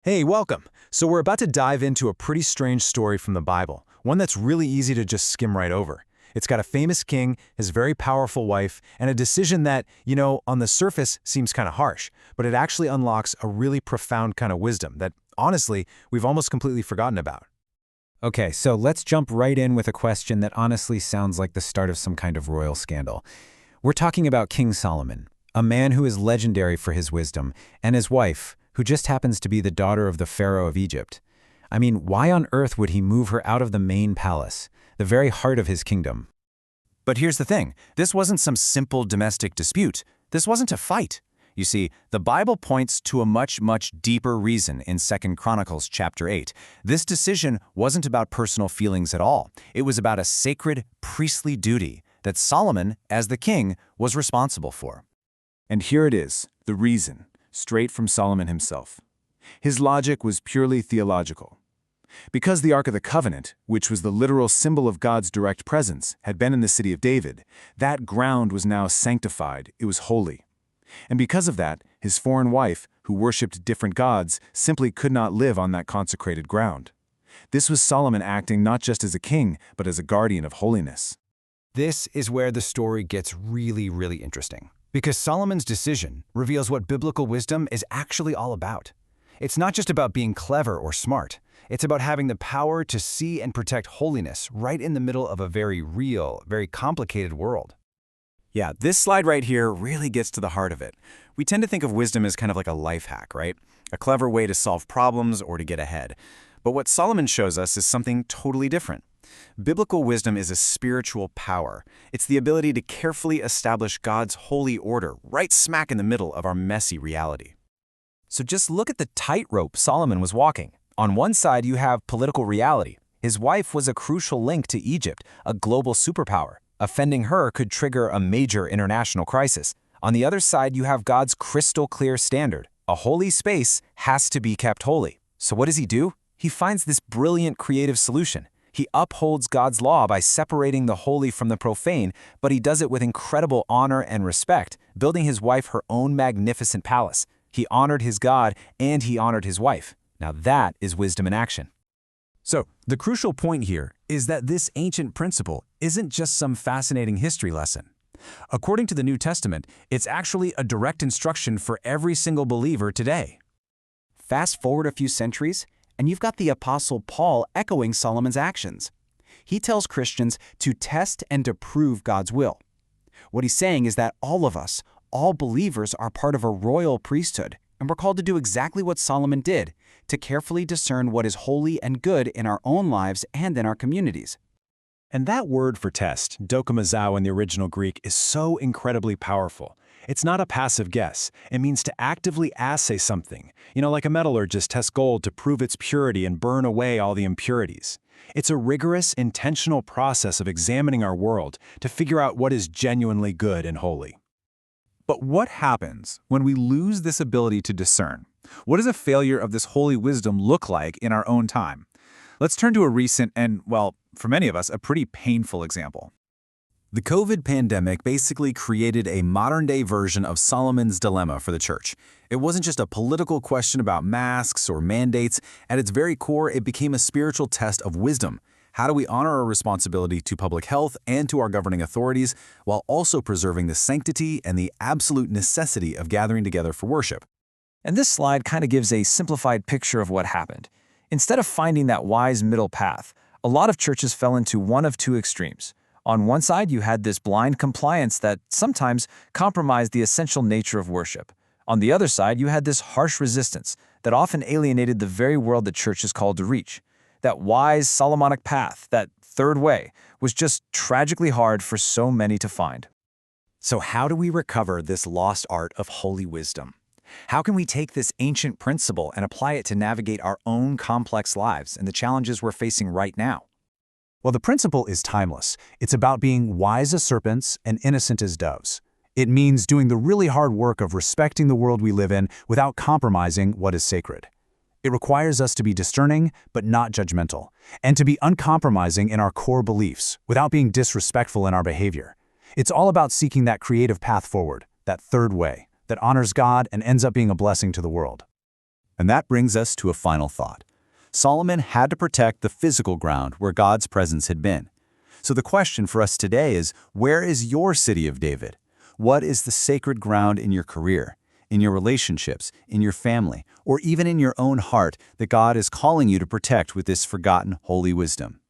Hey, welcome. So we're about to dive into a pretty strange story from the Bible, one that's really easy to just skim right over. It's got a famous king, his very powerful wife, and a decision that, on the surface seems kind of harsh, but it actually unlocks a really profound kind of wisdom that, honestly, we've almost completely forgotten about. Okay, so let's jump right in with a question that honestly sounds like the start of some kind of royal scandal. We're talking about King Solomon, a man who is legendary for his wisdom, and his wife, who just happens to be the daughter of the Pharaoh of Egypt. I mean, why on earth would he move her out of the main palace, the very heart of his kingdom? But here's the thing. This wasn't some simple domestic dispute. This wasn't a fight. You see, the Bible points to a much, much deeper reason in 2 Chronicles chapter 8. This decision wasn't about personal feelings at all. It was about a sacred priestly duty that Solomon, as the king, was responsible for. And here it is, the reason, straight from Solomon himself. His logic was purely theological. Because the Ark of the Covenant, which was the literal symbol of God's direct presence, had been in the city of David, that ground was now sanctified, it was holy. And because of that, his foreign wife, who worshipped different gods, simply could not live on that consecrated ground. This was Solomon acting not just as a king, but as a guardian of holiness. This is where the story gets really, really interesting. Because Solomon's decision reveals what biblical wisdom is actually all about. It's not just about being clever or smart. It's about having the power to see and protect holiness right in the middle of a very real, very complicated world. Yeah, this slide right here really gets to the heart of it. We tend to think of wisdom as kind of like a life hack, right? A clever way to solve problems or to get ahead. But what Solomon shows us is something totally different. Biblical wisdom is a spiritual power. It's the ability to carefully establish God's holy order right smack in the middle of our messy reality. So just look at the tightrope Solomon was walking. On one side, you have political reality. His wife was a crucial link to Egypt, a global superpower. Offending her could trigger a major international crisis. On the other side, you have God's crystal clear standard. A holy space has to be kept holy. So what does he do? He finds this brilliant creative solution. He upholds God's law by separating the holy from the profane, but he does it with incredible honor and respect, building his wife her own magnificent palace. He honored his God and he honored his wife. Now that is wisdom in action. So, the crucial point here is that this ancient principle isn't just some fascinating history lesson. According to the New Testament, it's actually a direct instruction for every single believer today. Fast forward a few centuries, and you've got the Apostle Paul echoing Solomon's actions. He tells Christians to test and to prove God's will. What he's saying is that all of us, all believers, are part of a royal priesthood, and we're called to do exactly what Solomon did, to carefully discern what is holy and good in our own lives and in our communities. And that word for test, dokimazo in the original Greek, is so incredibly powerful. It's not a passive guess. It means to actively assay something. Like a metallurgist tests gold to prove its purity and burn away all the impurities. It's a rigorous, intentional process of examining our world to figure out what is genuinely good and holy. But what happens when we lose this ability to discern? What does a failure of this holy wisdom look like in our own time? Let's turn to a recent and, well, for many of us, a pretty painful example. The COVID pandemic basically created a modern-day version of Solomon's dilemma for the church. It wasn't just a political question about masks or mandates. At its very core, it became a spiritual test of wisdom. How do we honor our responsibility to public health and to our governing authorities while also preserving the sanctity and the absolute necessity of gathering together for worship? And this slide kind of gives a simplified picture of what happened. Instead of finding that wise middle path, a lot of churches fell into one of two extremes. On one side, you had this blind compliance that sometimes compromised the essential nature of worship. On the other side, you had this harsh resistance that often alienated the very world the church is called to reach. That wise Solomonic path, that third way, was just tragically hard for so many to find. So how do we recover this lost art of holy wisdom? How can we take this ancient principle and apply it to navigate our own complex lives and the challenges we're facing right now? Well, the principle is timeless. It's about being wise as serpents and innocent as doves. It means doing the really hard work of respecting the world we live in without compromising what is sacred. It requires us to be discerning but not judgmental, and to be uncompromising in our core beliefs without being disrespectful in our behavior. It's all about seeking that creative path forward, that third way, that honors God and ends up being a blessing to the world. And that brings us to a final thought. Solomon had to protect the physical ground where God's presence had been. So the question for us today is, where is your city of David? What is the sacred ground in your career, in your relationships, in your family, or even in your own heart that God is calling you to protect with this forgotten holy wisdom?